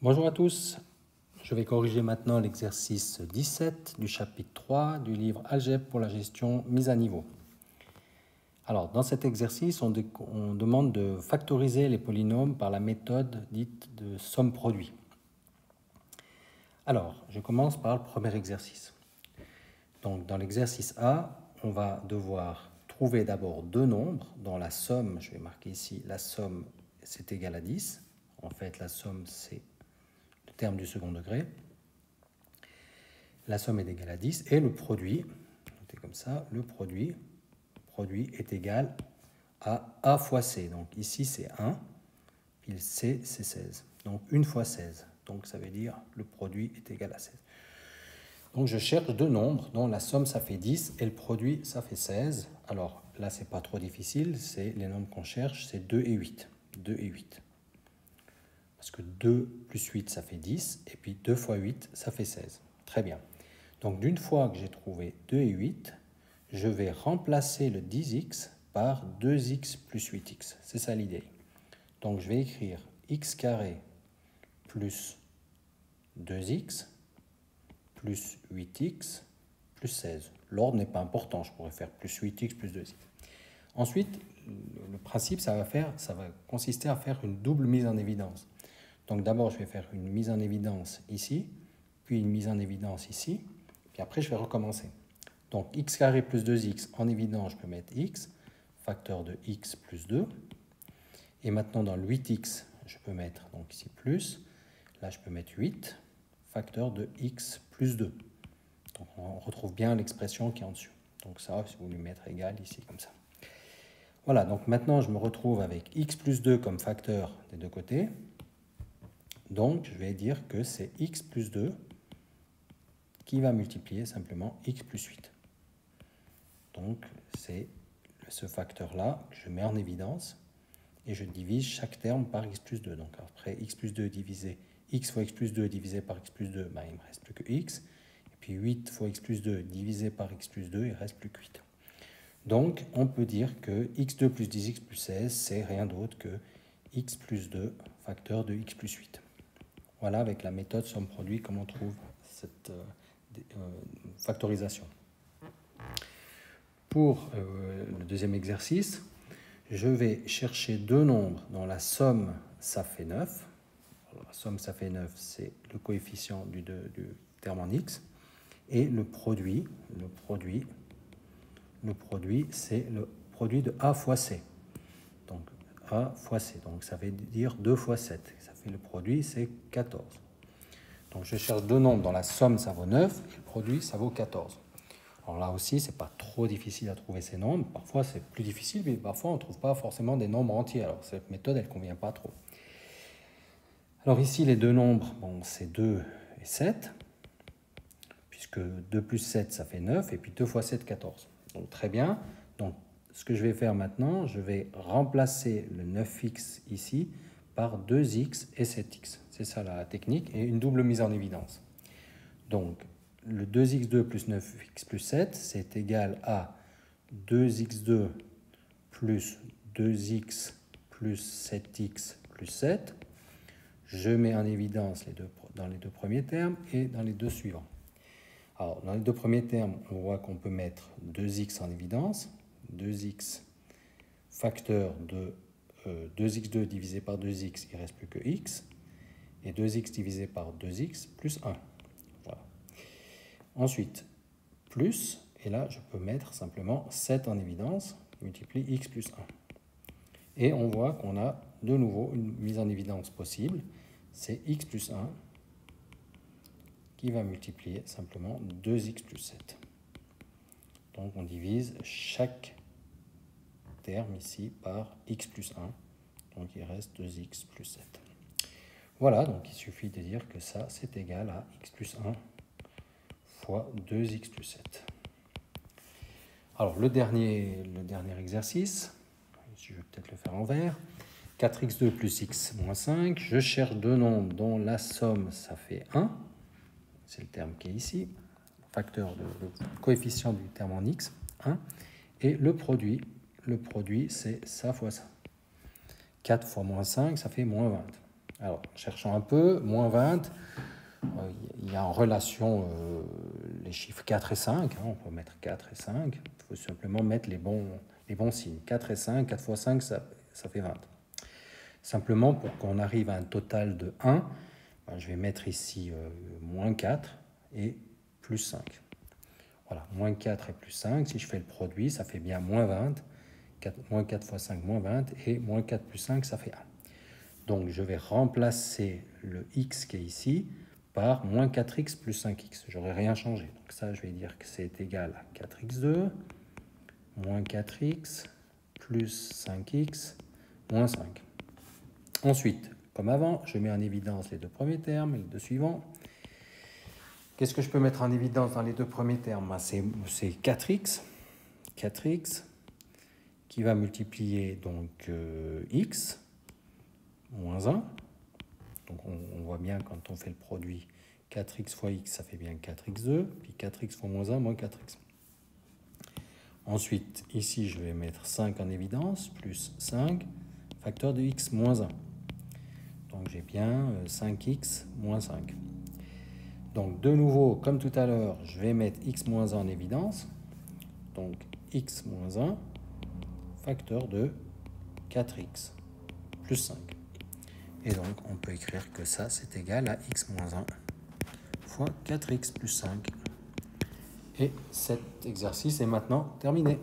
Bonjour à tous, je vais corriger maintenant l'exercice 17 du chapitre 3 du livre Algèbre pour la gestion mise à niveau. Alors, dans cet exercice, on demande de factoriser les polynômes par la méthode dite de somme-produit. Alors, je commence par le premier exercice. Donc, dans l'exercice A, on va devoir trouver d'abord deux nombres dont la somme, je vais marquer ici, la somme c'est égal à 10. En fait, la somme c'est le terme du second degré. La somme est égale à 10 et le produit, notez comme ça, le produit est égal à A fois C. Donc ici c'est 1, puis C c'est 16. Donc 1 fois 16. Donc ça veut dire le produit est égal à 16. Donc je cherche deux nombres dont la somme ça fait 10 et le produit ça fait 16. Alors là c'est pas trop difficile, c'est les nombres qu'on cherche, c'est 2 et 8. 2 et 8. Parce que 2 plus 8 ça fait 10 et puis 2 fois 8 ça fait 16. Très bien. Donc d'une fois que j'ai trouvé 2 et 8, je vais remplacer le 10x par 2x plus 8x. C'est ça l'idée. Donc je vais écrire x carré plus 2x plus 8x plus 16. L'ordre n'est pas important, je pourrais faire plus 8x plus 2x. Ensuite, le principe, ça va consister à faire une double mise en évidence. Donc d'abord, je vais faire une mise en évidence ici, puis une mise en évidence ici, puis après, je vais recommencer. Donc x carré plus 2x, en évidence, je peux mettre x, facteur de x plus 2. Et maintenant, dans le 8x, je peux mettre donc ici plus. Là, je peux mettre 8, facteur de x plus 2. Donc on retrouve bien l'expression qui est en dessus. Donc ça, si vous voulez mettre égal ici, comme ça. Voilà, donc maintenant, je me retrouve avec x plus 2 comme facteur des deux côtés. Donc, je vais dire que c'est x plus 2 qui va multiplier simplement x plus 8. Donc, c'est ce facteur-là que je mets en évidence et je divise chaque terme par x plus 2. Donc, après x plus 2 divisé x fois x plus 2 divisé par x plus 2, ben, il ne me reste plus que x. Et puis 8 fois x plus 2 divisé par x plus 2, il ne reste plus que 8. Donc, on peut dire que x2 plus 10x plus 16, c'est rien d'autre que x plus 2 facteur de x plus 8. Voilà, avec la méthode somme-produit, comment on trouve cette factorisation. Pour le deuxième exercice, je vais chercher deux nombres dont la somme, ça fait 9. Alors, la somme, ça fait 9, c'est le coefficient du terme en x. Et le produit c'est le produit de A fois C. Donc, A fois C. Donc, ça veut dire 2 fois 7. Ça fait le produit, c'est 14. Donc, je cherche deux nombres dont la somme, ça vaut 9, et le produit, ça vaut 14. Alors là aussi, ce n'est pas trop difficile à trouver ces nombres. Parfois, c'est plus difficile, mais parfois, on ne trouve pas forcément des nombres entiers. Alors, cette méthode, elle ne convient pas trop. Alors ici, les deux nombres, bon, c'est 2 et 7, puisque 2 plus 7, ça fait 9, et puis 2 fois 7, 14. Donc, très bien. Donc, ce que je vais faire maintenant, je vais remplacer le 9x ici par 2x et 7x. C'est ça la technique, et une double mise en évidence. Donc, le 2x2 plus 9x plus 7, c'est égal à 2x2 plus 2x plus 7x plus 7. Je mets en évidence dans les deux premiers termes et dans les deux suivants. Alors, dans les deux premiers termes, on voit qu'on peut mettre 2x en évidence. 2x facteur de 2x2 divisé par 2x, il ne reste plus que x. Et 2x divisé par 2x plus 1. Voilà. Ensuite, plus, et là, je peux mettre simplement 7 en évidence, multiplie x plus 1. Et on voit qu'on a de nouveau une mise en évidence possible. C'est x plus 1 qui va multiplier simplement 2x plus 7. Donc on divise chaque terme ici par x plus 1. Donc il reste 2x plus 7. Voilà, donc il suffit de dire que ça, c'est égal à x plus 1 fois 2x plus 7. Alors le dernier exercice, je vais peut-être le faire en vert. 4x2 plus x moins 5, je cherche deux nombres dont la somme, ça fait 1. C'est le terme qui est ici, facteur le coefficient du terme en x, 1. Et le produit c'est ça fois ça. 4 fois moins 5, ça fait moins 20. Alors, cherchons un peu, moins 20, il y a en relation les chiffres 4 et 5, on peut mettre 4 et 5, il faut simplement mettre les bons signes. 4 et 5, 4 fois 5, ça fait 20. Simplement, pour qu'on arrive à un total de 1, je vais mettre ici moins 4 et plus 5. Voilà, moins 4 et plus 5, si je fais le produit, ça fait bien moins 20. Moins 4 fois 5, moins 20, et moins 4 plus 5, ça fait 1. Donc, je vais remplacer le x qui est ici par moins 4x plus 5x. Je n'aurai rien changé. Donc ça, je vais dire que c'est égal à 4x2, moins 4x, plus 5x, moins 5. Ensuite, comme avant, je mets en évidence les deux premiers termes et les deux suivants. Qu'est-ce que je peux mettre en évidence dans les deux premiers termes? C'est 4x qui va multiplier donc x, moins 1. Donc on voit bien quand on fait le produit 4x fois x, ça fait bien 4x2, puis 4x fois moins 1, moins 4x. Ensuite, ici, je vais mettre 5 en évidence, plus 5, facteur de x moins 1. Donc j'ai bien 5x moins 5. Donc de nouveau, comme tout à l'heure, je vais mettre x moins 1 en évidence. Donc x moins 1, facteur de 4x plus 5. Et donc on peut écrire que ça, c'est égal à x moins 1 fois 4x plus 5. Et cet exercice est maintenant terminé.